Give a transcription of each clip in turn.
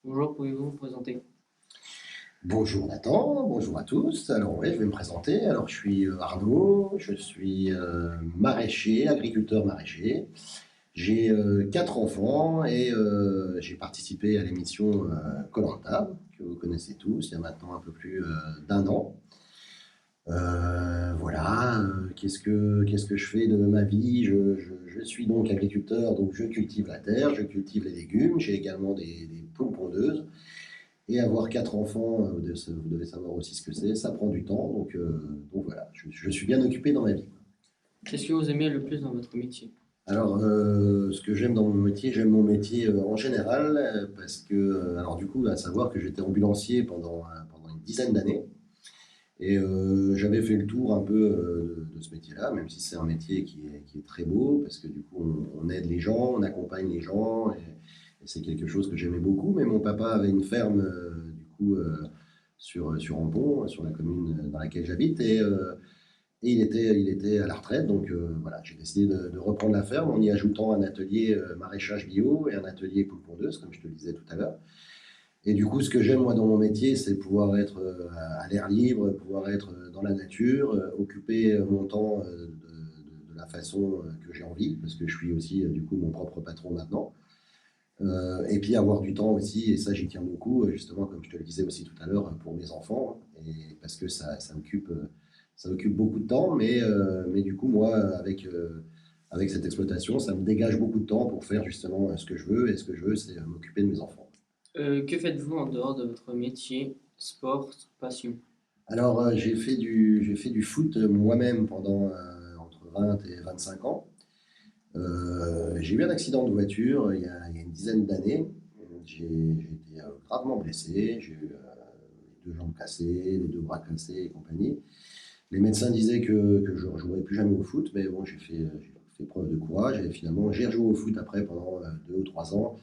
Bonjour, pouvez-vous vous présenter? Bonjour Nathan, bonjour à tous. Alors ouais, je vais me présenter. Alors je suis Arnaud, je suis maraîcher, agriculteur maraîcher. J'ai 4 enfants et j'ai participé à l'émission koh que vous connaissez tous, il y a maintenant un peu plus d'un an. Voilà, qu'est-ce que je fais de ma vie? Je suis donc agriculteur, donc je cultive la terre, je cultive les légumes, j'ai également des poules pondeuses. Et avoir 4 enfants, vous devez savoir aussi ce que c'est, ça prend du temps. Donc voilà, je suis bien occupé dans ma vie. Qu'est-ce que vous aimez le plus dans votre métier? Alors, ce que j'aime dans mon métier, j'aime mon métier en général, parce que, alors du coup, à savoir que j'étais ambulancier pendant une dizaine d'années. Et j'avais fait le tour un peu de ce métier-là, même si c'est un métier qui est très beau, parce que du coup, on aide les gens, on accompagne les gens, et c'est quelque chose que j'aimais beaucoup. Mais mon papa avait une ferme, du coup, sur Ampon, sur la commune dans laquelle j'habite, et il était à la retraite. Donc voilà, j'ai décidé de reprendre la ferme en y ajoutant un atelier maraîchage bio et un atelier poule pondeuse, comme je te le disais tout à l'heure. Et du coup, ce que j'aime moi dans mon métier, c'est pouvoir être à l'air libre, pouvoir être dans la nature, occuper mon temps de la façon que j'ai envie, parce que je suis aussi du coup mon propre patron maintenant. Et puis avoir du temps aussi, et ça j'y tiens beaucoup, justement comme je te le disais aussi tout à l'heure, pour mes enfants, et parce que ça occupe beaucoup de temps, mais du coup moi avec cette exploitation, ça me dégage beaucoup de temps pour faire justement ce que je veux, et ce que je veux c'est m'occuper de mes enfants. Que faites-vous en dehors de votre métier, sport, passion? Alors, j'ai fait du foot moi-même pendant entre 20 et 25 ans. J'ai eu un accident de voiture il y a une dizaine d'années. J'ai été gravement blessé. J'ai eu les 2 jambes cassées, les 2 bras cassés et compagnie. Les médecins disaient que je ne rejouerais plus jamais au foot, mais bon, j'ai fait preuve de courage et finalement, j'ai rejoué au foot après pendant 2 ou 3 ans.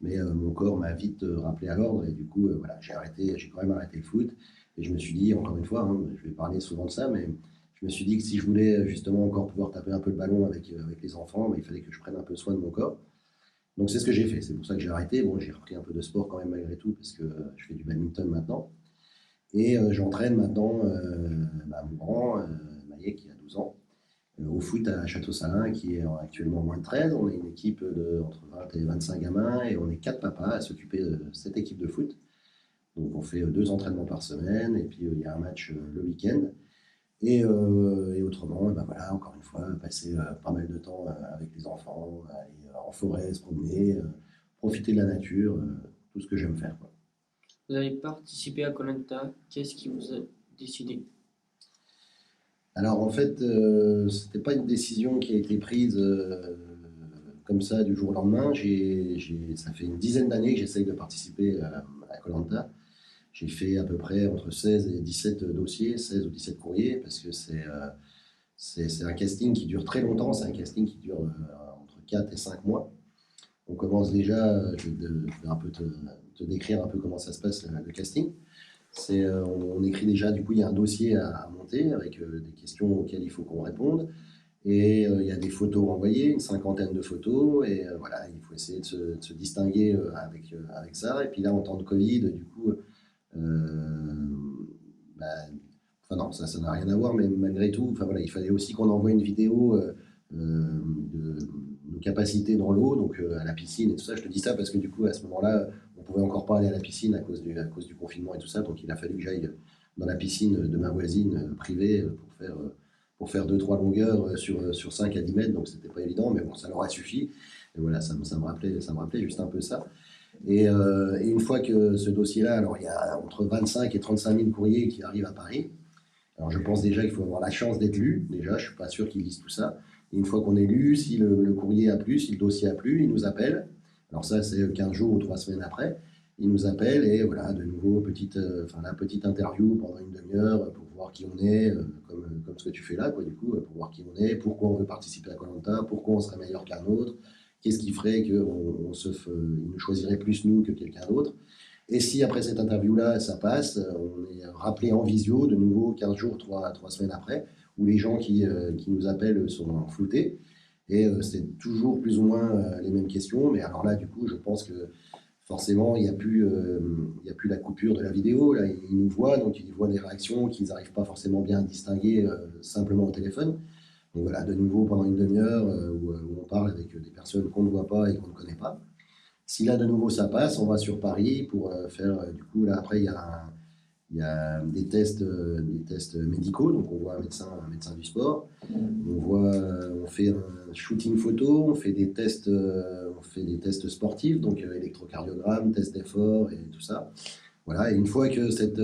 Mais mon corps m'a vite rappelé à l'ordre et du coup, voilà, j'ai quand même arrêté le foot. Et je me suis dit, encore une fois, hein, je vais parler souvent de ça, mais je me suis dit que si je voulais justement encore pouvoir taper un peu le ballon avec les enfants, il fallait que je prenne un peu soin de mon corps. Donc c'est ce que j'ai fait, c'est pour ça que j'ai arrêté. Bon, j'ai repris un peu de sport quand même malgré tout, parce que je fais du badminton maintenant. Et j'entraîne maintenant mon grand, Maillet, qui a 12 ans, au foot à Château-Salin, qui est actuellement moins de 13. On est une équipe entre 20 et 25 gamins et on est 4 papas à s'occuper de cette équipe de foot. Donc on fait 2 entraînements par semaine et puis il y a un match le week-end. Et autrement, ben voilà, encore une fois, passer pas mal de temps avec les enfants, aller en forêt, se promener, profiter de la nature, tout ce que j'aime faire, quoi. Vous avez participé à koh. Qu'est-ce qui vous a décidé? Alors en fait, c'était pas une décision qui a été prise comme ça du jour au lendemain. Ça fait une dizaine d'années que j'essaye de participer à koh. J'ai fait à peu près entre 16 et 17 dossiers, 16 ou 17 courriers, parce que c'est un casting qui dure très longtemps, c'est un casting qui dure entre 4 et 5 mois. On commence déjà, je vais un peu te décrire un peu comment ça se passe le casting. On écrit déjà, du coup, il y a un dossier à monter avec des questions auxquelles il faut qu'on réponde. Et il y a des photos renvoyées, une cinquantaine de photos. Et voilà, il faut essayer de se distinguer avec ça. Et puis là, en temps de Covid, du coup, bah, enfin non, ça n'a rien à voir, mais malgré tout, enfin voilà, il fallait aussi qu'on envoie une vidéo de nos capacités dans l'eau, donc à la piscine et tout ça. Je te dis ça parce que du coup, à ce moment-là, on pouvait encore pas aller à la piscine à cause du confinement et tout ça, donc il a fallu que j'aille dans la piscine de ma voisine privée pour faire 2, 3 longueurs sur 5 à 10 mètres, donc c'était pas évident, mais bon, ça leur a suffi. Et voilà, ça me rappelait juste un peu ça. Et une fois que ce dossier-là, alors il y a entre 25 et 35 000 courriers qui arrivent à Paris. Alors je pense déjà qu'il faut avoir la chance d'être lu. Déjà, je ne suis pas sûr qu'ils lisent tout ça. Et une fois qu'on est lu, si le courrier a plu, si le dossier a plu, ils nous appellent. Alors ça, c'est 15 jours ou 3 semaines après. Ils nous appellent et voilà, de nouveau, la petite interview pendant une demi-heure pour voir qui on est, comme ce que tu fais là, quoi, du coup, pour voir qui on est, pourquoi on veut participer à koh, pourquoi on serait meilleur qu'un autre, qu'est-ce qui ferait qu'ils nous choisiraient plus nous que quelqu'un d'autre. Et si après cette interview-là, ça passe, on est rappelé en visio de nouveau 15 jours, 3 semaines après, où les gens qui nous appellent sont floutés. Et c'est toujours plus ou moins les mêmes questions. Mais alors là, du coup, je pense que forcément, il y a plus la coupure de la vidéo. Là, ils nous voient, donc ils voient des réactions qu'ils n'arrivent pas forcément bien à distinguer simplement au téléphone. Donc voilà, de nouveau pendant une demi-heure où on parle avec des personnes qu'on ne voit pas et qu'on ne connaît pas. Si là de nouveau ça passe, on va sur Paris pour faire, du coup, là après il y a des tests médicaux, donc on voit un médecin du sport, on fait un shooting photo, on fait des tests sportifs, donc électrocardiogramme, test d'effort et tout ça. Voilà, et une fois que cette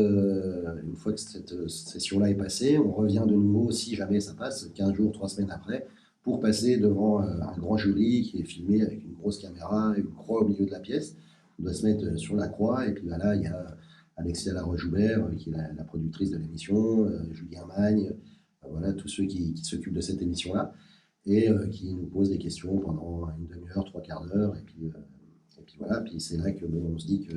session-là est passée, on revient de nouveau, si jamais ça passe, 15 jours, 3 semaines après, pour passer devant un grand jury qui est filmé avec une grosse caméra et une croix au milieu de la pièce. On doit se mettre sur la croix, et puis là, il y a Alexia Laroche-Joubert, qui est la productrice de l'émission, Julien Magne, voilà, tous ceux qui s'occupent de cette émission-là, et qui nous posent des questions pendant une demi-heure, trois quarts d'heure, et puis voilà, puis c'est là que bon, on se dit que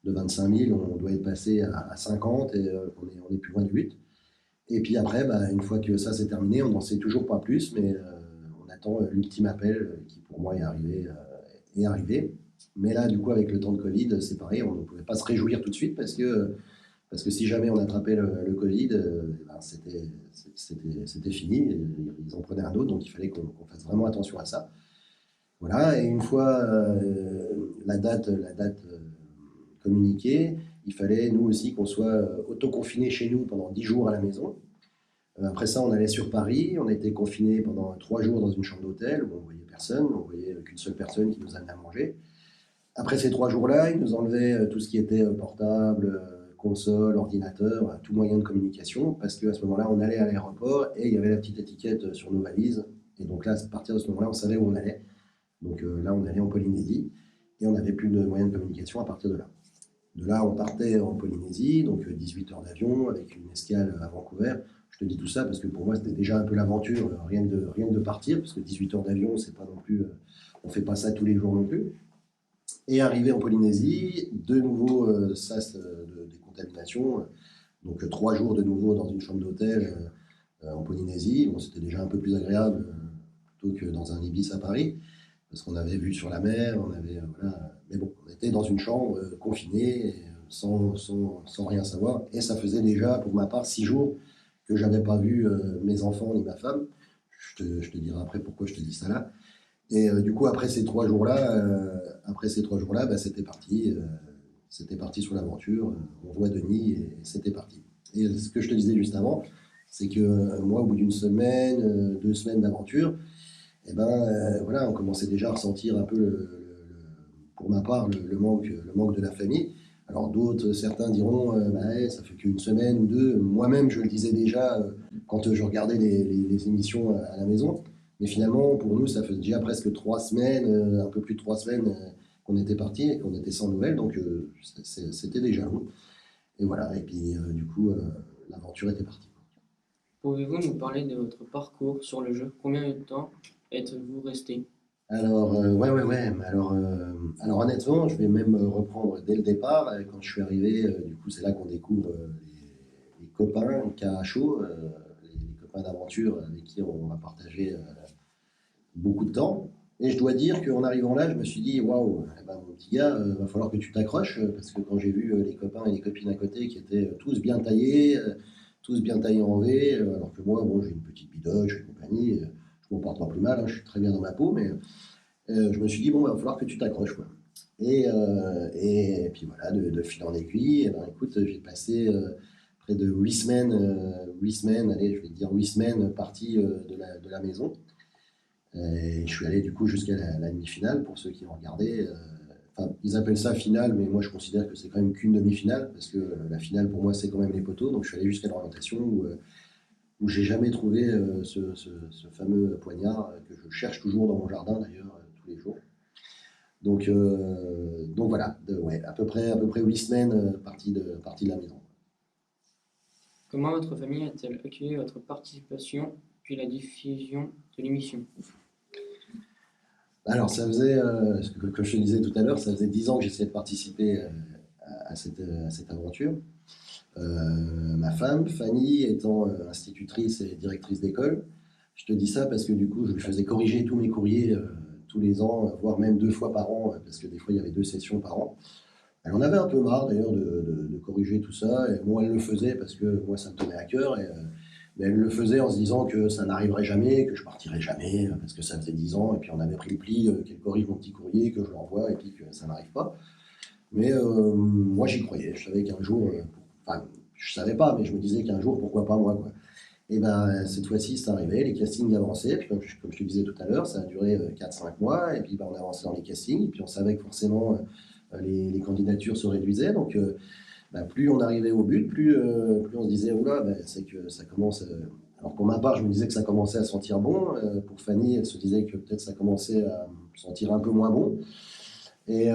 de 25 000, on doit être passé à 50 et on est plus loin du 8. Et puis après, bah, une fois que ça c'est terminé, on n'en sait toujours pas plus, mais on attend l'ultime appel qui pour moi est arrivé. Mais là, du coup, avec le temps de Covid, c'est pareil, on ne pouvait pas se réjouir tout de suite parce que si jamais on attrapait le Covid, ben, c'était fini, ils en prenaient un autre, donc il fallait qu'on fasse vraiment attention à ça. Voilà, et une fois la date communiquée, il fallait nous aussi qu'on soit autoconfinés chez nous pendant 10 jours à la maison. Après ça, on allait sur Paris, on était confinés pendant 3 jours dans une chambre d'hôtel où on voyait personne, on voyait qu'une seule personne qui nous amenait à manger. Après ces 3 jours-là, ils nous enlevaient tout ce qui était portable, console, ordinateur, tout moyen de communication, parce qu'à ce moment-là, on allait à l'aéroport et il y avait la petite étiquette sur nos valises. Et donc là, à partir de ce moment-là, on savait où on allait. Donc là, on allait en Polynésie et on n'avait plus de moyens de communication à partir de là. De là, on partait en Polynésie, donc 18 heures d'avion avec une escale à Vancouver. Je te dis tout ça parce que pour moi, c'était déjà un peu l'aventure, rien que de partir, parce que 18 heures d'avion, c'est pas non plus, on fait pas ça tous les jours non plus. Et arrivé en Polynésie, de nouveau sas de décontamination, donc 3 jours de nouveau dans une chambre d'hôtel en Polynésie. Bon, c'était déjà un peu plus agréable plutôt que dans un Ibis à Paris, parce qu'on avait vue sur la mer, voilà. Mais bon, on était dans une chambre confinée, sans rien savoir, et ça faisait déjà, pour ma part, 6 jours que je n'avais pas vu mes enfants ni ma femme. Je te dirai après pourquoi je te dis ça là. Et du coup, après ces 3 jours-là, bah, c'était parti sur l'aventure. On voit Denis et c'était parti. Et ce que je te disais juste avant, c'est que moi, au bout d'une semaine, 2 semaines d'aventure, eh ben, voilà, on commençait déjà à ressentir un peu, pour ma part, le manque de la famille. Alors d'autres, certains diront, bah, ça fait qu'une semaine ou deux. Moi-même, je le disais déjà quand je regardais les émissions à la maison. Mais finalement, pour nous, ça fait déjà presque 3 semaines, un peu plus de 3 semaines qu'on était partis et qu'on était sans nouvelles. Donc c'était déjà long. Et voilà, et puis du coup, l'aventure était partie. Pouvez-vous nous parler de votre parcours sur le jeu? Combien de temps êtes-vous resté? Alors, ouais. Alors honnêtement, je vais même reprendre dès le départ. Quand je suis arrivé, du coup, c'est là qu'on découvre les copains KHO, les copains d'aventure avec qui on va partager beaucoup de temps. Et je dois dire qu'en arrivant là, je me suis dit, waouh, eh ben, mon petit gars, va falloir que tu t'accroches, parce que quand j'ai vu les copains et les copines à côté qui étaient tous bien taillés en V, alors que moi, bon, j'ai une petite bidoche et compagnie, je m'en porte pas plus mal, hein, je suis très bien dans ma peau, mais je me suis dit, bon, il va falloir que tu t'accroches, quoi. Et puis voilà, de fil en aiguille, eh ben, écoute, j'ai passé près de 8 semaines, allez, je vais te dire 8 semaines parties de la maison. Et je suis allé du coup jusqu'à la demi-finale pour ceux qui ont regardé. Enfin, ils appellent ça finale, mais moi je considère que c'est quand même qu'une demi-finale parce que la finale pour moi c'est quand même les poteaux. Donc je suis allé jusqu'à l'orientation où j'ai jamais trouvé ce fameux poignard que je cherche toujours dans mon jardin d'ailleurs tous les jours. Donc voilà, ouais, à peu près 8 semaines partie de la maison. Comment votre famille a-t-elle accueilli votre participation puis la diffusion de l'émission? Alors, ça faisait, comme je te disais tout à l'heure, ça faisait 10 ans que j'essayais de participer à cette aventure. Ma femme, Fanny, étant institutrice et directrice d'école, je te dis ça parce que du coup, je lui faisais corriger tous mes courriers tous les ans, voire même 2 fois par an, parce que des fois il y avait 2 sessions par an. Elle en avait un peu marre d'ailleurs de corriger tout ça, et moi elle le faisait parce que moi ça me tenait à cœur, mais elle le faisait en se disant que ça n'arriverait jamais, que je partirais jamais, parce que ça faisait 10 ans, et puis on avait pris le pli, qu'elle corrige mon petit courrier, que je l'envoie, et puis que ça n'arrive pas. Mais moi j'y croyais, je savais qu'un jour, enfin je savais pas, mais je me disais qu'un jour, pourquoi pas moi, quoi. Et ben cette fois-ci c'est arrivé, les castings avançaient, puis comme je te disais tout à l'heure, ça a duré 4-5 mois, et puis ben, on avançait dans les castings, et puis on savait que forcément les candidatures se réduisaient, donc bah, plus on arrivait au but, plus on se disait, oula, bah, c'est que ça commence. Alors pour ma part, je me disais que ça commençait à sentir bon. Pour Fanny, elle se disait que peut-être ça commençait à sentir un peu moins bon. Et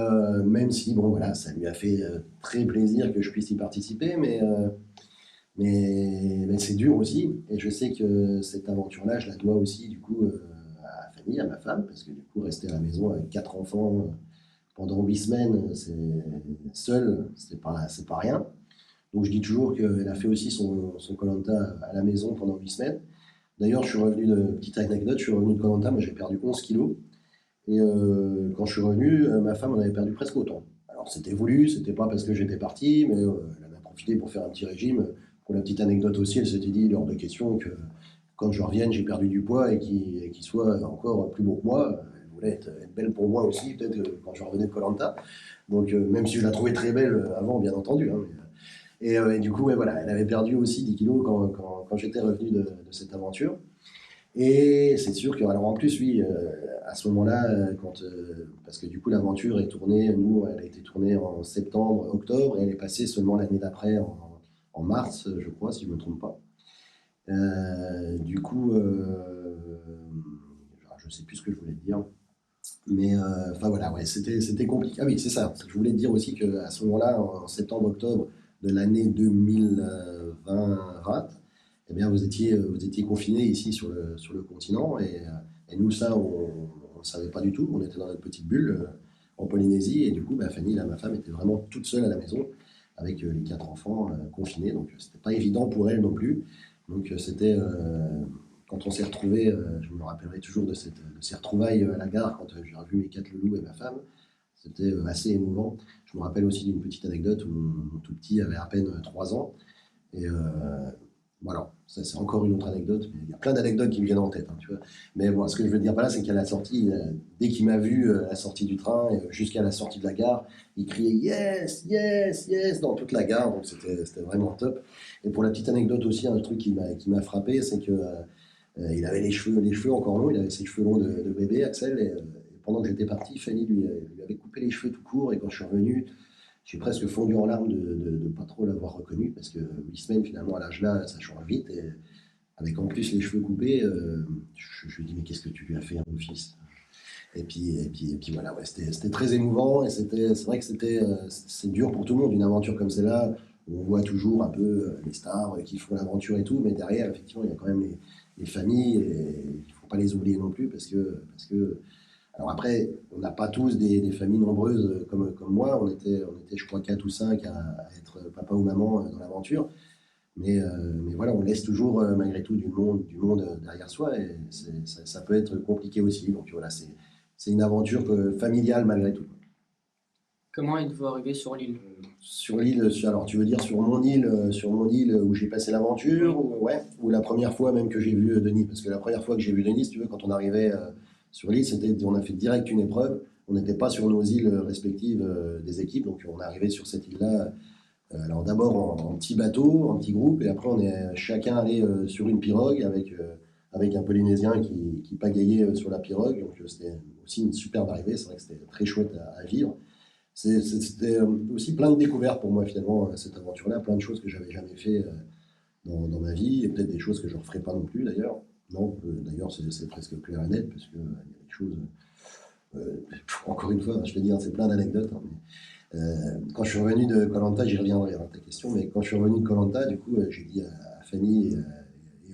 même si, bon, voilà, ça lui a fait très plaisir que je puisse y participer, mais c'est dur aussi. Et je sais que cette aventure-là, je la dois aussi, du coup, à Fanny, à ma femme, parce que du coup, rester à la maison avec 4 enfants pendant 8 semaines, c'est seul, c'est pas rien. Donc je dis toujours qu'elle a fait aussi son koh à la maison pendant 8 semaines. D'ailleurs, petite anecdote, je suis revenu de koh moi j'ai perdu 11 kilos. Et quand je suis revenu, ma femme en avait perdu presque autant. Alors c'était voulu, c'était pas parce que j'étais parti, mais elle en a profité pour faire un petit régime. Pour la petite anecdote aussi, elle s'était dit lors de questions que quand je revienne, j'ai perdu du poids et qu'il soit encore plus beau que moi. Elle voulait être belle pour moi aussi, peut-être quand je revenais de koh. Donc même si je la trouvais très belle avant, bien entendu, hein, et du coup, ouais, voilà, elle avait perdu aussi 10 kilos quand j'étais revenu de cette aventure. Et c'est sûr que, alors en plus, oui, à ce moment-là, parce que du coup, l'aventure est tournée, nous, elle a été tournée en septembre, octobre, et elle est passée seulement l'année d'après, en mars, je crois, si je ne me trompe pas. Du coup, je ne sais plus ce que je voulais te dire. Mais enfin voilà, ouais, c'était compliqué. Ah oui, c'est ça. Je voulais te dire aussi qu'à ce moment-là, en septembre-octobre de l'année 2020, eh bien, vous étiez confinés ici sur le continent. Et nous, ça, on ne savait pas du tout. On était dans notre petite bulle en Polynésie. Et du coup, bah, Fanny, là, ma femme, était vraiment toute seule à la maison avec les 4 enfants confinés. Donc, c'était pas évident pour elle non plus. Donc, c'était quand on s'est retrouvés, je me rappellerai toujours de ces retrouvailles à la gare quand j'ai revu mes 4 loulous et ma femme. C'était assez émouvant. Je me rappelle aussi d'une petite anecdote où mon tout petit avait à peine 3 ans. Et voilà, ça c'est encore une autre anecdote. Mais il y a plein d'anecdotes qui me viennent en tête, hein, tu vois. Mais bon, ce que je veux dire par là, c'est qu'à la sortie, dès qu'il m'a vu à la sortie du train jusqu'à la sortie de la gare, il criait yes, yes, yes dans toute la gare. Donc c'était vraiment top. Et pour la petite anecdote aussi, un truc qui m'a frappé, c'est que il avait les cheveux encore longs, il avait ses cheveux longs de bébé, Axel, et pendant que j'étais parti, Fanny lui avait coupé les cheveux tout court, et quand je suis revenu, j'ai presque fondu en larmes de pas trop l'avoir reconnu, parce que 8 semaines, finalement, à l'âge-là, ça change vite, et avec en plus les cheveux coupés, je lui dis, mais qu'est-ce que tu lui as fait à mon fils? Et puis voilà, ouais, c'était très émouvant, et c'est vrai que c'est dur pour tout le monde, une aventure comme celle-là, où on voit toujours un peu les stars qui font l'aventure et tout, mais derrière, effectivement, il y a quand même les familles, et il ne faut pas les oublier non plus, parce que alors après, on n'a pas tous des familles nombreuses comme moi, on était je crois 4 ou 5 à être papa ou maman dans l'aventure, mais voilà, on laisse toujours malgré tout du monde derrière soi, et ça peut être compliqué aussi, donc voilà, c'est une aventure familiale malgré tout. Comment êtes-vous arrivé sur l'île? Sur l'île, alors tu veux dire sur mon île où j'ai passé l'aventure, Oui. ou la première fois même que j'ai vu Denis? Parce que la première fois que j'ai vu Denis, si tu veux, quand on arrivait sur l'île, on a fait direct une épreuve. On n'était pas sur nos îles respectives des équipes, donc on est arrivé sur cette île-là. Alors d'abord en petit bateau, en petit groupe, et après on est chacun allé sur une pirogue avec un Polynésien qui pagayait sur la pirogue. Donc c'était aussi une superbe arrivée. C'est vrai que c'était très chouette à vivre. C'était aussi plein de découvertes pour moi finalement, cette aventure-là, plein de choses que j'avais jamais fait dans ma vie, et peut-être des choses que je ne referai pas non plus d'ailleurs. Non, d'ailleurs c'est presque clair et net, parce qu'il y a des choses, encore une fois, je vais dire, c'est plein d'anecdotes, hein, mais, quand je suis revenu de koh j'y reviendrai à ta question, mais quand je suis revenu de koh du coup, j'ai dit à Fanny et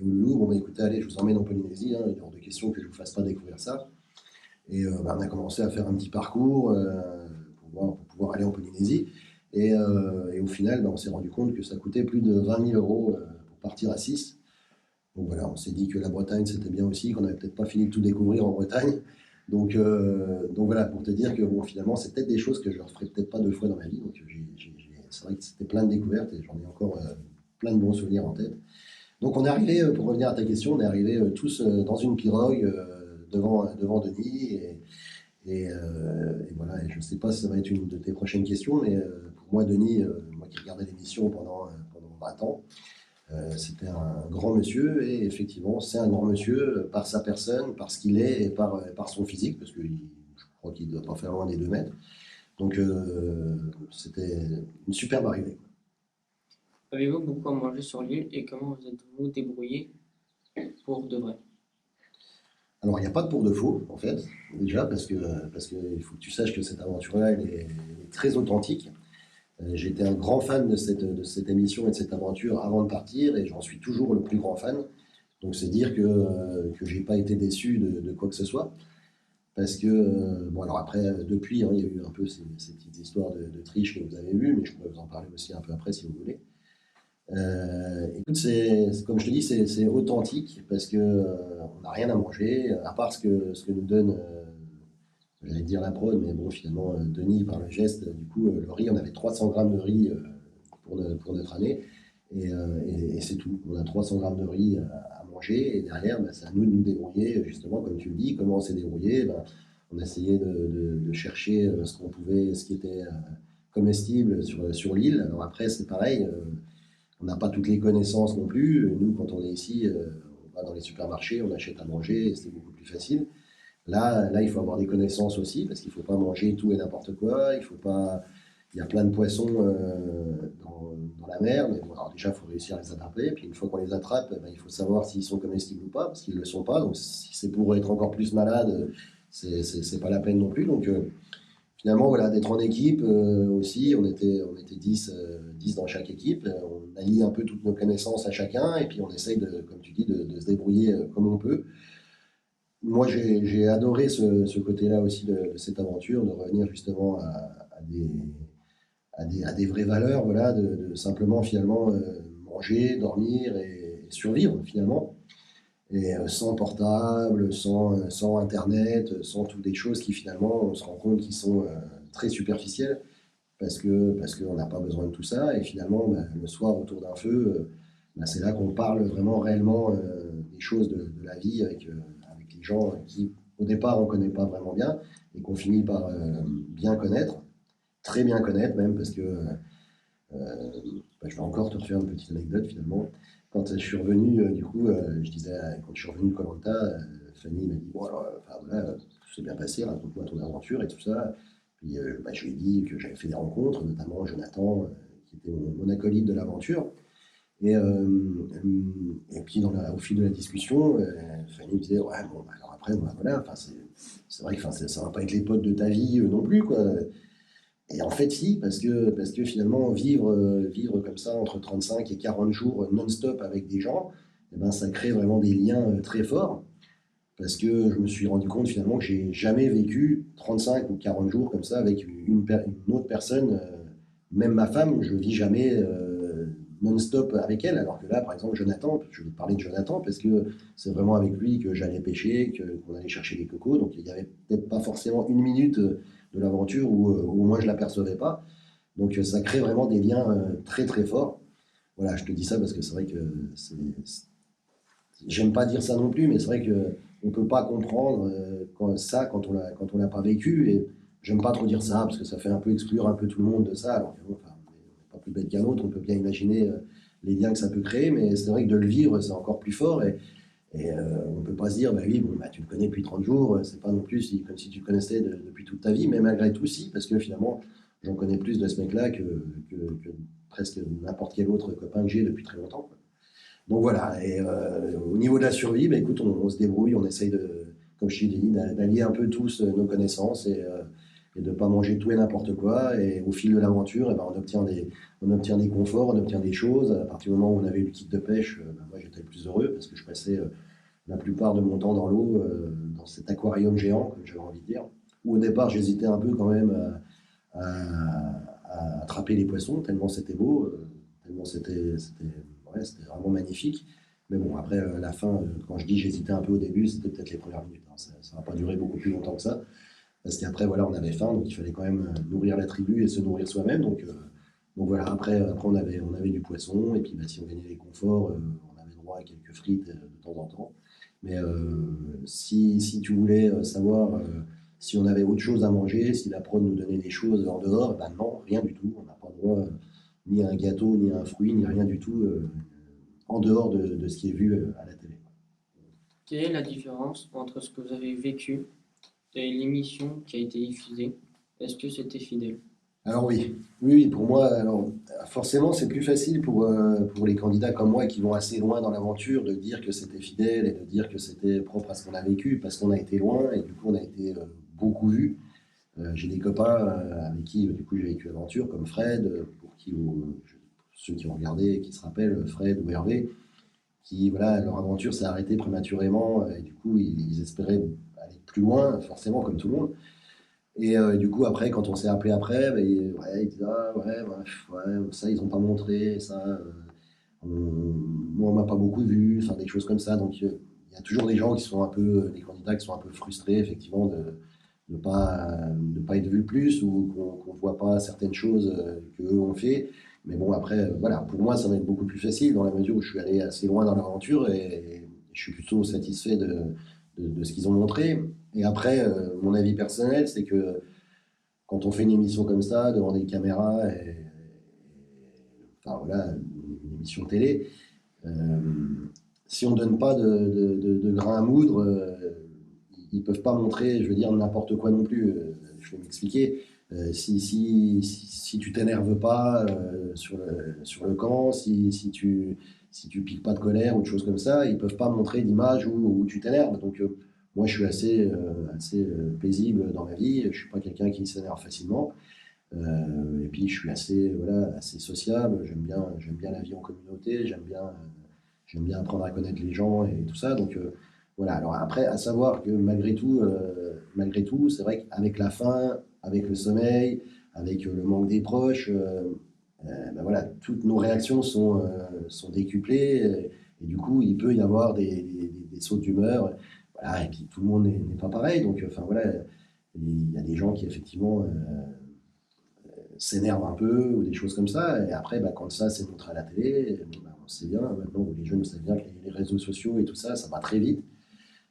au loulou, bon bah écoutez, allez, je vous emmène en Polynésie, hein, il est hors de question que je ne vous fasse pas découvrir ça. Et bah, on a commencé à faire un petit parcours pour pouvoir aller en Polynésie. Et au final, bah, on s'est rendu compte que ça coûtait plus de 20 000 euros pour partir à 6. Donc voilà, on s'est dit que la Bretagne, c'était bien aussi, qu'on n'avait peut-être pas fini de tout découvrir en Bretagne. Donc voilà, pour te dire que bon, finalement, c'est peut-être des choses que je ne referai peut-être pas deux fois dans ma vie. Donc c'est vrai que c'était plein de découvertes et j'en ai encore plein de bons souvenirs en tête. Donc on est arrivé, pour revenir à ta question, on est arrivé tous dans une pirogue devant Denis. Et voilà, et je ne sais pas si ça va être une de tes prochaines questions, mais pour moi, Denis, moi qui regardais l'émission pendant 20 ans, c'était un grand monsieur, et effectivement, c'est un grand monsieur par sa personne, par ce qu'il est et par son physique, parce que je crois qu'il ne doit pas faire loin des 2 mètres. Donc c'était une superbe arrivée. Avez-vous beaucoup à manger sur l'île et comment vous êtes-vous débrouillé pour de vrai? Alors, il n'y a pas de pour de faux, en fait, déjà, parce que il faut que tu saches que cette aventure-là, elle est très authentique. J'étais un grand fan de cette émission et de cette aventure avant de partir, et j'en suis toujours le plus grand fan. Donc, c'est dire que je n'ai pas été déçu de quoi que ce soit. Parce que, bon, alors après, depuis, hein, il y a eu un peu ces petites histoires de triche que vous avez vues, mais je pourrais vous en parler aussi un peu après si vous voulez. Écoute, comme je te dis, c'est authentique parce que on n'a rien à manger, à part ce que nous donne, j'allais dire la prod, mais bon, finalement, Denis, par le geste, du coup, le riz, on avait 300 grammes de riz pour notre année, et c'est tout. On a 300 grammes de riz à manger, et derrière, bah, c'est à nous de nous débrouiller, justement, comme tu le dis. Comment on s'est débrouillé? Ben, on a essayé de chercher ce qu'on pouvait, ce qui était comestible sur l'île. Alors après, c'est pareil. On n'a pas toutes les connaissances non plus. Nous, quand on est ici, on va dans les supermarchés, on achète à manger, et c'est beaucoup plus facile. Là, il faut avoir des connaissances aussi, parce qu'il ne faut pas manger tout et n'importe quoi. Il faut pas... Il y a plein de poissons dans la mer, mais bon, alors déjà, il faut réussir à les attraper. Puis une fois qu'on les attrape, ben, il faut savoir s'ils sont comestibles ou pas, parce qu'ils ne le sont pas. Donc si c'est pour être encore plus malade, c'est pas la peine non plus. Donc finalement, voilà, d'être en équipe aussi, on était 10 dans chaque équipe. On allie un peu toutes nos connaissances à chacun, et puis on essaye, comme tu dis, de se débrouiller comme on peut. Moi, j'ai adoré ce côté-là aussi de cette aventure, de revenir justement à des vraies valeurs, voilà, de simplement finalement manger, dormir et survivre finalement. Et sans portable, sans Internet, sans toutes des choses qui finalement, on se rend compte qui sont très superficielles parce qu'on n'a pas besoin de tout ça. Et finalement, bah, le soir, autour d'un feu, bah, c'est là qu'on parle vraiment réellement des choses de la vie avec les gens qui, au départ, on ne connaît pas vraiment bien et qu'on finit par bien connaître, très bien connaître même, parce que bah, je vais encore te refaire une petite anecdote finalement. Quand je suis revenu, du coup, je disais, quand je suis revenu de Koh Lanta, Fanny m'a dit, bon, alors, enfin, voilà, tout s'est bien passé, raconte-moi ton aventure et tout ça. Puis bah, je lui ai dit que j'avais fait des rencontres, notamment Jonathan, qui était mon acolyte de l'aventure. Et puis au fil de la discussion, Fanny me disait, ouais, bon, bah, alors après, bah, voilà, enfin, c'est vrai que enfin, ça va pas être les potes de ta vie non plus, quoi. Et en fait, si, parce que finalement, vivre comme ça entre 35 et 40 jours non-stop avec des gens, eh ben, ça crée vraiment des liens très forts. Parce que je me suis rendu compte finalement que j'ai jamais vécu 35 ou 40 jours comme ça avec une autre personne. Même ma femme, je vis jamais non-stop avec elle. Alors que là, par exemple, Jonathan, je vais te parler de Jonathan parce que c'est vraiment avec lui que j'allais pêcher, qu'on allait chercher des cocos. Donc il n'y avait peut-être pas forcément une minute de l'aventure où moi je ne l'apercevais pas. Donc ça crée vraiment des liens très très forts. Voilà, je te dis ça parce que c'est vrai que j'aime pas dire ça non plus, mais c'est vrai que on peut pas comprendre quand on l'a pas vécu. Et j'aime pas trop dire ça parce que ça fait un peu exclure un peu tout le monde de ça. Alors que bon, enfin, on n'est pas plus bête qu'un autre, on peut bien imaginer les liens que ça peut créer, mais c'est vrai que de le vivre, c'est encore plus fort. Et on peut pas se dire, bah oui, bon, bah, tu le connais depuis 30 jours, c'est pas non plus comme si tu le connaissais depuis toute ta vie, mais malgré tout, si, parce que finalement, j'en connais plus de ce mec-là que presque n'importe quel autre copain que j'ai depuis très longtemps, quoi. Donc voilà, et au niveau de la survie, bah, écoute, on se débrouille, on essaye comme je t'ai dit, d'allier un peu tous nos connaissances et de ne pas manger tout et n'importe quoi. Et au fil de l'aventure, eh ben, on obtient des conforts, on obtient des choses. À partir du moment où on avait le kit de pêche, ben, moi j'étais le plus heureux parce que je passais la plupart de mon temps dans l'eau, dans cet aquarium géant, comme j'avais envie de dire. Où au départ, j'hésitais un peu quand même à attraper les poissons, tellement c'était beau, tellement ouais, c'était vraiment magnifique. Mais bon, après, la fin, quand je dis j'hésitais un peu au début, c'était peut-être les premières minutes, hein. Ça n'a pas duré beaucoup plus longtemps que ça. Parce qu'après, voilà, on avait faim, donc il fallait quand même nourrir la tribu et se nourrir soi-même. Donc voilà, après on avait du poisson, et puis bah, si on gagnait les conforts, on avait droit à quelques frites de temps en temps. Mais si tu voulais savoir si on avait autre chose à manger, si la prod nous donnait des choses en dehors, ben non, rien du tout. On n'a pas droit ni à un gâteau, ni à un fruit, ni rien du tout en dehors de ce qui est vu à la télé. Quelle est la différence entre ce que vous avez vécu et l'émission qui a été diffusée? Est-ce que c'était fidèle? Alors oui, oui, oui, pour moi, alors forcément c'est plus facile pour les candidats comme moi qui vont assez loin dans l'aventure de dire que c'était fidèle et de dire que c'était propre à ce qu'on a vécu parce qu'on a été loin et du coup on a été beaucoup vu. J'ai des copains avec qui du coup j'ai vécu l'aventure comme Fred, pour qui, ceux qui ont regardé et qui se rappellent, Fred ou Hervé, qui voilà, leur aventure s'est arrêtée prématurément et du coup ils espéraient aller plus loin, forcément comme tout le monde. Et du coup, après, quand on s'est appelé après, bah, ouais, ils disaient ah, ouais, bah, ouais, ça, ils n'ont pas montré, ça, moi, on m'a pas beaucoup vu, enfin, des choses comme ça. Donc, il y a toujours des gens qui sont un peu, des candidats qui sont un peu frustrés, effectivement, de pas être vus plus ou qu'on ne voit pas certaines choses qu'eux ont fait. Mais bon, après, voilà, pour moi, ça va être beaucoup plus facile dans la mesure où je suis allé assez loin dans l'aventure et je suis plutôt satisfait de ce qu'ils ont montré. Et après, mon avis personnel, c'est que quand on fait une émission comme ça, devant des caméras, enfin voilà, une émission télé, euh, si on ne donne pas de grain à moudre, ils ne peuvent pas montrer, je veux dire, n'importe quoi non plus. Je vais m'expliquer. Si tu t'énerves pas sur le camp, si tu piques pas de colère ou de choses comme ça, ils peuvent pas montrer d'image où tu t'énerves. Donc, moi, je suis assez paisible dans ma vie. Je suis pas quelqu'un qui s'énerve facilement. Et puis, je suis assez sociable. J'aime bien la vie en communauté. J'aime bien apprendre à connaître les gens et tout ça. Donc, voilà. Alors après, à savoir que malgré tout, c'est vrai qu'avec la faim, avec le sommeil, avec le manque des proches, ben voilà, toutes nos réactions sont décuplées. Et du coup, il peut y avoir des sauts d'humeur. Voilà, et puis, tout le monde n'est pas pareil. Donc, enfin, voilà, il y a des gens qui, effectivement, s'énervent un peu ou des choses comme ça. Et après, bah, quand ça c'est montré à la télé, bon, bah, on sait bien, maintenant les jeunes savent bien que les réseaux sociaux et tout ça, ça va très vite.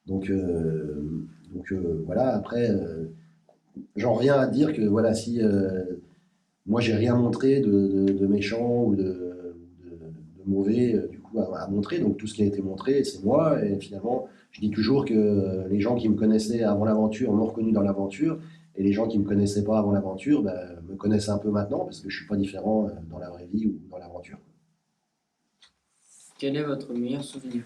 Donc, voilà, après, j'en reviens à dire que voilà, si moi j'ai rien montré de méchant ou de mauvais du coup à montrer, donc tout ce qui a été montré, c'est moi. Et finalement, je dis toujours que les gens qui me connaissaient avant l'aventure m'ont reconnu dans l'aventure. Et les gens qui ne me connaissaient pas avant l'aventure me connaissent un peu maintenant parce que je ne suis pas différent dans la vraie vie ou dans l'aventure. Quel est votre meilleur souvenir?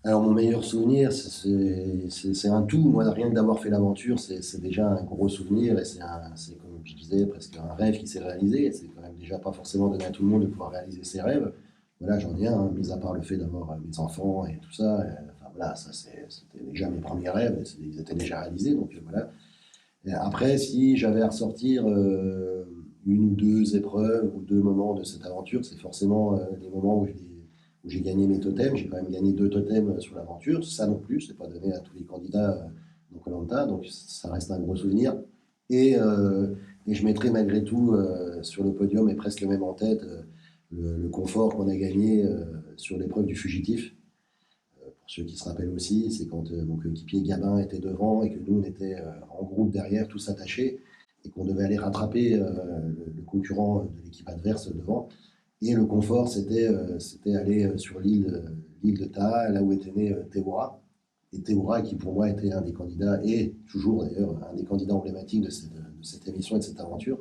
Alors, mon meilleur souvenir, c'est un tout. Moi, rien que d'avoir fait l'aventure, c'est déjà un gros souvenir et c'est comme je disais, presque un rêve qui s'est réalisé. Et c'est quand même déjà pas forcément donné à tout le monde de pouvoir réaliser ses rêves. Voilà, j'en ai un, hein, mis à part le fait d'avoir mes enfants et tout ça. Enfin, voilà, ça, c'était déjà mes premiers rêves, et ils étaient déjà réalisés. Donc, voilà. Et après, si j'avais à ressortir une ou deux épreuves ou deux moments de cette aventure, c'est forcément les moments où j'ai gagné mes totems. J'ai quand même gagné 2 totems sur l'aventure. Ça non plus, c'est pas donné à tous les candidats dans koh, donc ça reste un gros souvenir. Et je mettrai malgré tout sur le podium et presque même en tête le confort qu'on a gagné sur l'épreuve du fugitif. Pour ceux qui se rappellent aussi, c'est quand mon coéquipier Gabin était devant et que nous, on était en groupe derrière, tous attachés, et qu'on devait aller rattraper le concurrent de l'équipe adverse devant. Et le confort, c'était aller sur l'île de Taha, là où était né Théora. Et Théora, qui pour moi était un des candidats, et toujours d'ailleurs un des candidats emblématiques de cette émission et de cette aventure.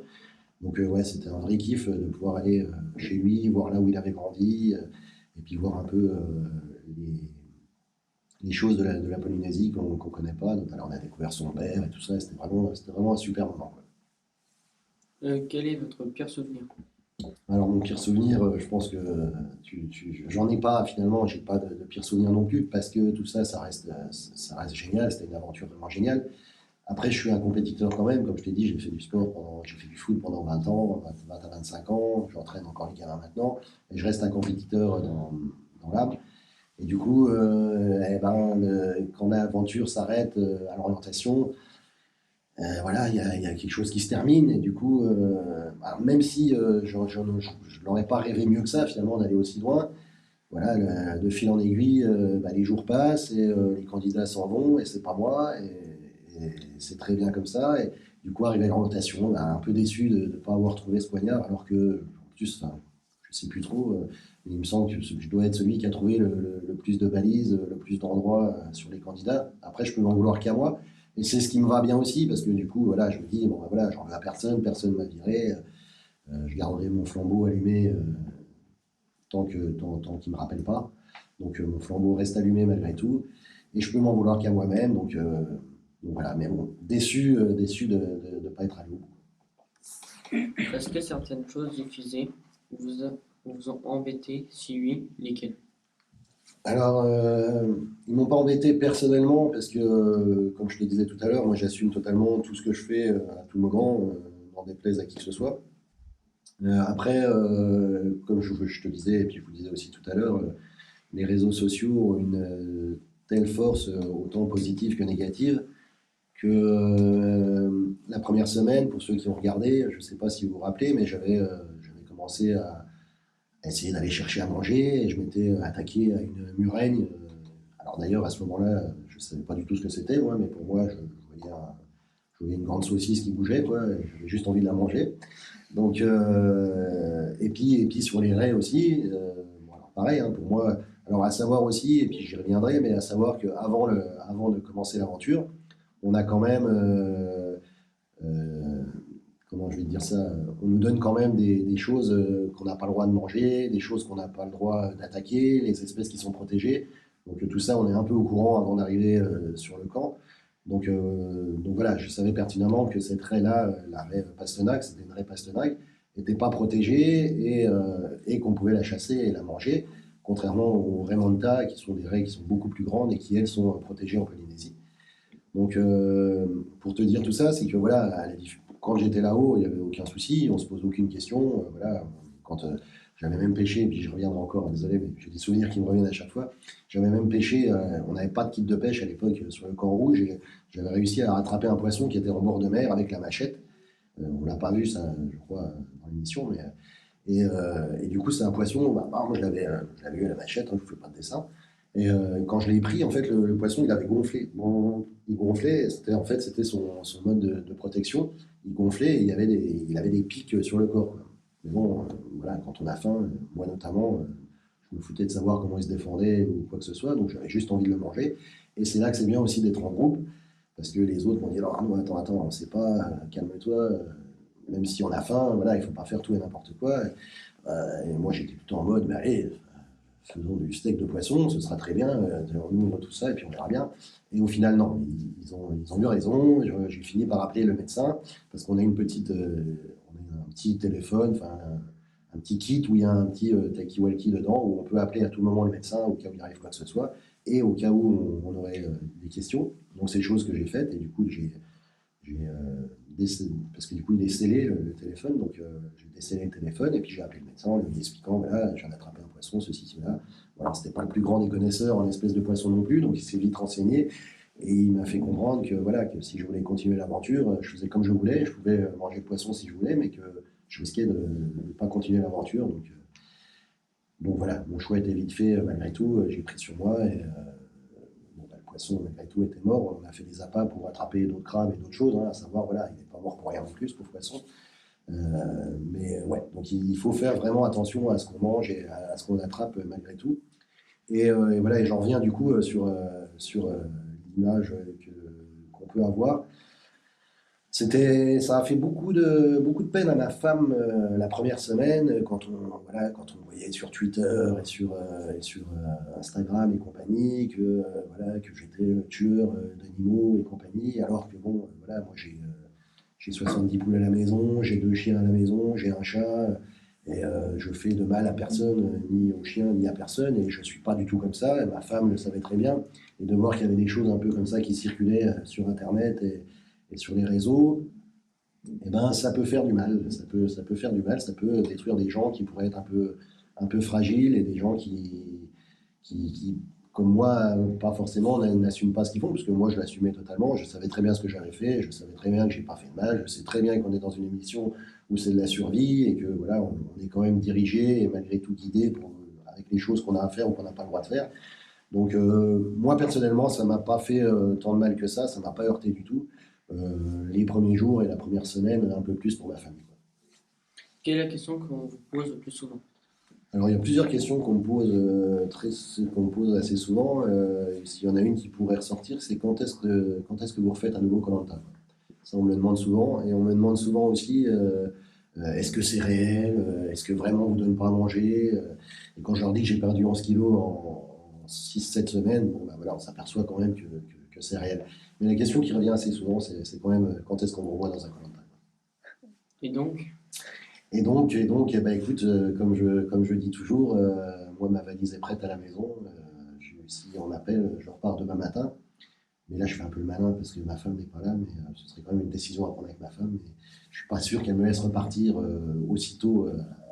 Donc ouais, c'était un vrai kiff de pouvoir aller chez lui, voir là où il avait grandi, et puis voir un peu les choses de la Polynésie qu'on ne connaît pas. Donc, alors, on a découvert son père et tout ça. C'était vraiment un super moment, quoi. Quel est votre pire souvenir? Alors, mon pire souvenir, je pense que j'en ai pas finalement. J'ai pas de pire souvenir non plus parce que tout ça, ça reste génial. C'était une aventure vraiment géniale. Après, je suis un compétiteur quand même. Comme je t'ai dit, j'ai fait du foot pendant 20 ans, 20 à 25 ans. J'entraîne encore les gamins maintenant. Et je reste un compétiteur dans l'âme. Et du coup, quand l'aventure s'arrête à l'orientation, voilà, il y a quelque chose qui se termine. Et du coup, alors même si je n'aurais pas rêvé mieux que ça, finalement, d'aller aussi loin, voilà, de fil en aiguille, les jours passent et les candidats s'en vont et c'est pas moi. Et c'est très bien comme ça. Et du coup, arrivé à l'orientation, un peu déçu de ne pas avoir trouvé ce poignard, alors que, en plus, enfin, je sais plus trop, mais il me semble que je dois être celui qui a trouvé le plus de balises, le plus d'endroits sur les candidats. Après, je peux m'en vouloir qu'à moi. Et c'est ce qui me va bien aussi, parce que du coup, voilà, je me dis, bon, ben voilà, j'en veux à personne, personne ne m'a viré, je garderai mon flambeau allumé tant qu'il ne me rappelle pas. Donc mon flambeau reste allumé malgré tout, et je peux m'en vouloir qu'à moi-même. Donc voilà, mais bon, déçu de ne pas être à l'eau. Est-ce que certaines choses diffusées vous, vous ont embêté? Si oui, lesquelles? Alors, ils m'ont pas embêté personnellement parce que, comme je te disais tout à l'heure, moi j'assume totalement tout ce que je fais à tout moment, n'en déplaise à qui que ce soit. Après, comme je te disais, et puis je vous disais aussi tout à l'heure, les réseaux sociaux ont une telle force, autant positive que négative, que la première semaine, pour ceux qui ont regardé, je ne sais pas si vous vous rappelez, mais j'avais commencé à essayer d'aller chercher à manger et je m'étais attaqué à une murène. Alors d'ailleurs, à ce moment-là, je ne savais pas du tout ce que c'était, moi, mais pour moi, je voyais une grande saucisse qui bougeait, quoi, et j'avais juste envie de la manger. Donc, et puis sur les raies aussi, bon, alors pareil, hein, pour moi, alors à savoir aussi, et puis j'y reviendrai, mais à savoir avant de commencer l'aventure, on a quand même, euh, comment je vais te dire ça, on nous donne quand même des choses qu'on n'a pas le droit de manger, des choses qu'on n'a pas le droit d'attaquer, les espèces qui sont protégées. Donc tout ça, on est un peu au courant avant d'arriver sur le camp. Donc voilà, je savais pertinemment que cette raie-là, la raie Pastenac, c'était une raie Pastenac, n'était pas protégée et qu'on pouvait la chasser et la manger, contrairement aux raies manta, qui sont des raies qui sont beaucoup plus grandes et qui, elles, sont protégées en Polynésie. Donc, pour te dire tout ça, c'est que voilà, quand j'étais là-haut, il n'y avait aucun souci, on ne se pose aucune question. Voilà, quand j'avais même pêché, et puis je reviendrai encore, désolé, mais j'ai des souvenirs qui me reviennent à chaque fois. J'avais même pêché, on n'avait pas de kit de pêche à l'époque sur le camp rouge, et j'avais réussi à rattraper un poisson qui était en bord de mer avec la machette. On l'a pas vu, ça, je crois, dans l'émission, mais. Et du coup, c'est un poisson, moi je l'avais eu à la machette, hein, je ne fais pas de dessin. Et quand je l'ai pris, en fait, le poisson, il avait gonflé. Bon, il gonflait, en fait, c'était son mode de protection. Il gonflait et il avait des pics sur le corps, quoi. Mais bon, voilà, quand on a faim, moi notamment, je me foutais de savoir comment il se défendait ou quoi que ce soit, donc j'avais juste envie de le manger. Et c'est là que c'est bien aussi d'être en groupe, parce que les autres m'ont dit, alors Arnaud, attends, on sait pas, calme-toi, même si on a faim, voilà, il ne faut pas faire tout et n'importe quoi. Et moi, j'étais plutôt en mode, mais allez, faisons du steak de poisson, ce sera très bien, on ouvre tout ça et puis on verra bien. Et au final, non, ils ont eu raison. J'ai fini par appeler le médecin parce qu'on a on a un petit téléphone, enfin un petit kit où il y a un petit talkie-walkie dedans où on peut appeler à tout moment le médecin au cas où il arrive quoi que ce soit et au cas où on aurait des questions. Donc c'est chose que j'ai faite et du coup parce que du coup il est scellé le téléphone, donc j'ai décellé le téléphone et puis j'ai appelé le médecin en lui expliquant voilà, j'ai attrapé un poisson, ceci, cela. Voilà, c'était pas le plus grand des connaisseurs en espèce de poisson non plus, donc il s'est vite renseigné et il m'a fait comprendre que voilà que si je voulais continuer l'aventure, je faisais comme je voulais, je pouvais manger le poisson si je voulais, mais que je risquais de ne pas continuer l'aventure. Donc voilà, mon choix était vite fait malgré tout, j'ai pris sur moi et bon, le poisson, malgré tout, était mort. On a fait des appâts pour attraper d'autres crabes et d'autres choses, hein, à savoir, voilà, il n'est pas mort pour rien non plus, ce pauvre poisson. Mais ouais, donc il faut faire vraiment attention à ce qu'on mange et à ce qu'on attrape malgré tout. Et voilà, et j'en reviens du coup sur l'image qu'on peut avoir. Ça a fait beaucoup de peine à ma femme la première semaine quand on voyait sur Twitter et sur Instagram et compagnie que j'étais le tueur d'animaux et compagnie, alors que bon, voilà, moi j'ai 70 poules à la maison, j'ai 2 chiens à la maison, j'ai un chat, et je fais de mal à personne, ni aux chiens, ni à personne, et je ne suis pas du tout comme ça, et ma femme le savait très bien, et de voir qu'il y avait des choses un peu comme ça qui circulaient sur Internet et sur les réseaux, eh ben, ça peut faire du mal, ça peut faire du mal, ça peut détruire des gens qui pourraient être un peu fragiles, et des gens qui, comme moi, pas forcément, n'assument pas ce qu'ils font, parce que moi, je l'assumais totalement. Je savais très bien ce que j'avais fait, je savais très bien que j'ai pas fait de mal, je sais très bien qu'on est dans une émission où c'est de la survie et que voilà, on est quand même dirigé et malgré tout guidé avec les choses qu'on a à faire ou qu'on n'a pas le droit de faire. Donc, moi, personnellement, ça m'a pas fait tant de mal que ça m'a pas heurté du tout. Les premiers jours et la première semaine, un peu plus pour ma famille, quoi. Quelle est la question qu'on vous pose le plus souvent? Alors, il y a plusieurs questions qu'on me pose, qu'on me pose assez souvent. S'il y en a une qui pourrait ressortir, c'est quand est-ce que vous refaites un nouveau koh. Ça, on me le demande souvent. Et on me demande souvent aussi, est-ce que c'est réel? Est-ce que vraiment on vous donne pas à manger? Et quand je leur dis que j'ai perdu 11 kilos en 6-7 semaines, bon, bah, voilà, on s'aperçoit quand même que c'est réel. Mais la question qui revient assez souvent, c'est quand même quand est-ce qu'on vous revoit dans un koh. Et donc, Eh ben, écoute, comme je dis toujours, moi, ma valise est prête à la maison. Si on m'appelle, je repars demain matin. Mais là, je fais un peu le malin parce que ma femme n'est pas là, mais ce serait quand même une décision à prendre avec ma femme. Et je suis pas sûr qu'elle me laisse repartir aussitôt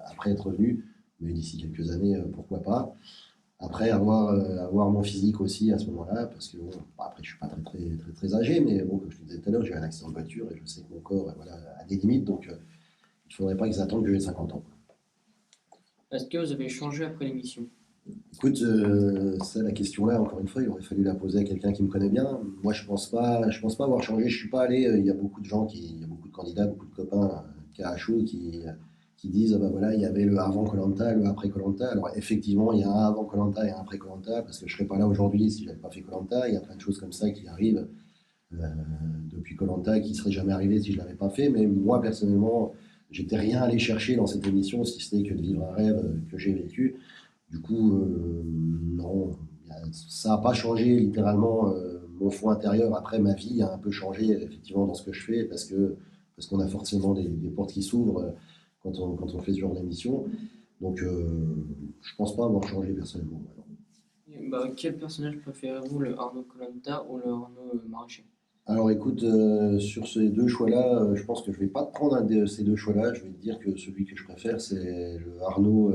après être venue. Mais d'ici quelques années, pourquoi pas. Après, avoir mon physique aussi à ce moment-là, parce que bon, après, je suis pas très âgé, mais bon, comme je te disais tout à l'heure, j'ai eu un accident de voiture et je sais que mon corps voilà, a des limites. Donc, il ne faudrait pas qu'ils attendent que j'ai 50 ans. est-ce que vous avez changé après l'émission? Écoute, ça, la question-là, encore une fois, il aurait fallu la poser à quelqu'un qui me connaît bien. Moi, je pense pas avoir changé. Je suis pas allé. Il y a beaucoup de gens il y a beaucoup de candidats, beaucoup de copains KHO qui disent, ah bah voilà, il y avait le avant koh, le après koh. Alors effectivement, il y a un avant koh et un après koh, parce que je serais pas là aujourd'hui si j'avais pas fait koh. Il y a plein de choses comme ça qui arrivent euh, depuis koh qui seraient jamais arrivées si je l'avais pas fait. Mais moi, personnellement, j'étais rien allé chercher dans cette émission, si ce n'est que de vivre un rêve que j'ai vécu. Du coup, non, ça n'a pas changé littéralement mon fond intérieur. Après, ma vie a un peu changé effectivement dans ce que je fais parce qu'on a forcément des portes qui s'ouvrent quand on fait ce genre d'émission. Donc, je pense pas avoir changé personnellement. Et bah, quel personnage préférez-vous, le Arnaud koh ou le Arnaud Maraîcher? Alors écoute, sur ces deux choix-là, je pense que je vais pas te prendre un de ces deux choix-là. Je vais te dire que celui que je préfère, c'est le Arnaud,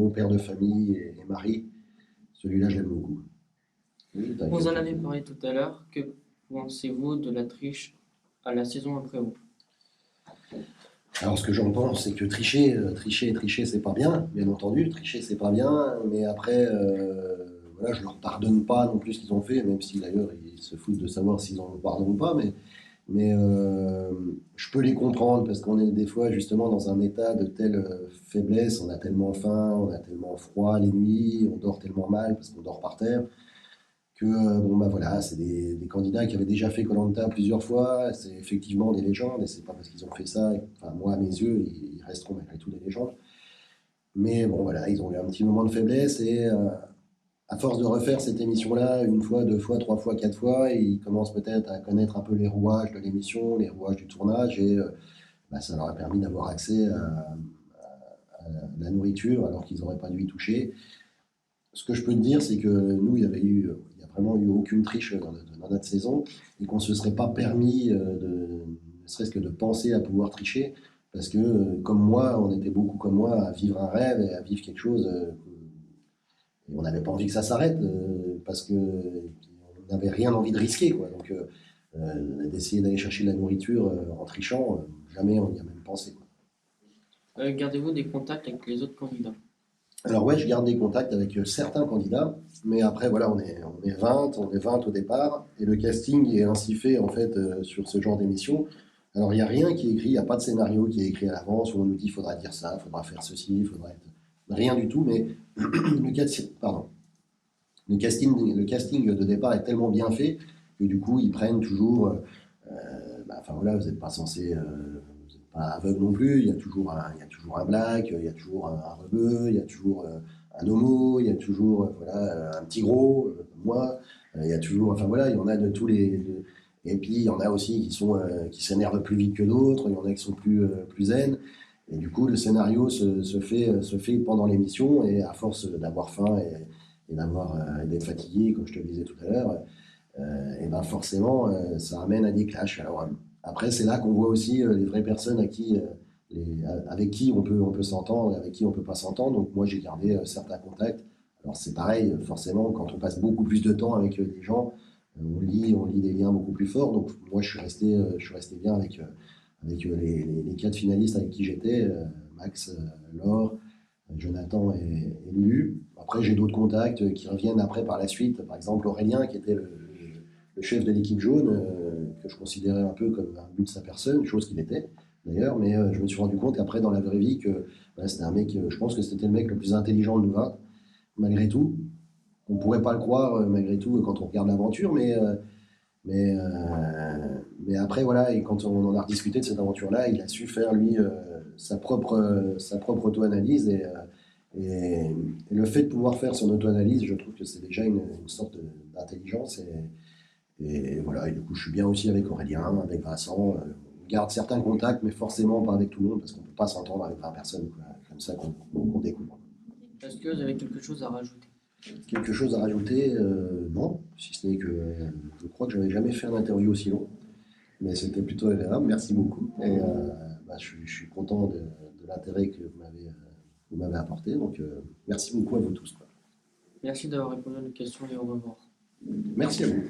père de famille et mari. Celui-là, je l'aime beaucoup. Oui, t'as Vous en quelqu'un avez qui- parlé tout à l'heure. Que pensez-vous de la triche à la saison après vous? Alors, ce que j'en pense, c'est que tricher, c'est pas bien entendu. Tricher, c'est pas bien, mais après, voilà, je leur pardonne pas non plus ce qu'ils ont fait, même si d'ailleurs ils se foutent de savoir s'ils en pardonnent ou pas, mais je peux les comprendre parce qu'on est des fois justement dans un état de telle faiblesse, on a tellement faim, on a tellement froid les nuits, on dort tellement mal parce qu'on dort par terre que bon bah voilà, c'est des candidats qui avaient déjà fait koh plusieurs fois, c'est effectivement des légendes et c'est pas parce qu'ils ont fait ça, enfin moi à mes yeux, ils resteront malgré tout des légendes. Mais bon voilà, ils ont eu un petit moment de faiblesse et à force de refaire cette émission-là une fois, deux fois, trois fois, quatre fois, ils commencent peut-être à connaître un peu les rouages de l'émission, les rouages du tournage et bah, ça leur a permis d'avoir accès à la nourriture alors qu'ils n'auraient pas dû y toucher. Ce que je peux te dire, c'est que nous, il n'y a vraiment eu aucune triche dans notre saison et qu'on ne se serait pas permis, ne serait-ce que de penser à pouvoir tricher, parce que comme moi, on était beaucoup comme moi à vivre un rêve et à vivre quelque chose, et on n'avait pas envie que ça s'arrête, parce qu'on n'avait rien envie de risquer, quoi. Donc, d'essayer d'aller chercher de la nourriture en trichant, jamais on y a même pensé, quoi. Gardez-vous des contacts avec les autres candidats? Alors ouais, je garde des contacts avec certains candidats, mais après voilà, on est 20 au départ, et le casting est ainsi fait en fait sur ce genre d'émission. Alors il n'y a rien qui est écrit, il n'y a pas de scénario qui est écrit à l'avance où on nous dit il faudra dire ça, il faudra faire ceci, il faudra être... Rien du tout, mais pardon, le casting de départ est tellement bien fait que du coup ils prennent toujours, enfin voilà, vous n'êtes pas censé, vous n'êtes pas aveugle non plus, il y a toujours un black, il y a toujours un rebeu, il y a toujours un homo, il y a toujours voilà, un petit gros, comme moi, il y a toujours, enfin voilà, il y en a de tous et puis il y en a aussi qui s'énervent plus vite que d'autres, il y en a qui sont plus zen. Et du coup, le scénario se fait pendant l'émission et à force d'avoir faim et d'être fatigué, comme je te le disais tout à l'heure, et ben forcément, ça amène à des clashs. Alors, après, c'est là qu'on voit aussi les vraies personnes avec qui on peut s'entendre et avec qui on peut pas s'entendre. Donc, moi, j'ai gardé certains contacts. Alors c'est pareil, forcément, quand on passe beaucoup plus de temps avec des gens, on lit des liens beaucoup plus forts. Donc moi, je suis resté bien avec les quatre finalistes avec qui j'étais, Max, Laure, Jonathan et Lulu. Après, j'ai d'autres contacts qui reviennent après par la suite. Par exemple, Aurélien, qui était le chef de l'équipe jaune, que je considérais un peu comme un but de sa personne, chose qu'il était d'ailleurs. Mais je me suis rendu compte après, dans la vraie vie, que voilà, c'était un mec, je pense que c'était le mec le plus intelligent de nous 20, malgré tout. On ne pourrait pas le croire, malgré tout, quand on regarde l'aventure, mais, mais après, voilà, et quand on en a rediscuté de cette aventure-là, il a su faire, lui, sa propre auto-analyse. Et le fait de pouvoir faire son auto-analyse, je trouve que c'est déjà une sorte d'intelligence. Et voilà, et du coup, je suis bien aussi avec Aurélien, avec Vincent. On garde certains contacts, mais forcément pas avec tout le monde, parce qu'on ne peut pas s'entendre avec 20 personnes, quoi, comme ça qu'on découvre. Est-ce que vous avez quelque chose à rajouter? Quelque chose à rajouter? Non, si ce n'est que je crois que je n'avais jamais fait un interview aussi long, mais c'était plutôt agréable. Merci beaucoup. Et bah, je suis content de l'intérêt que vous m'avez apporté. Donc, merci beaucoup à vous tous, quoi. Merci d'avoir répondu à nos questions et au revoir. Merci à vous.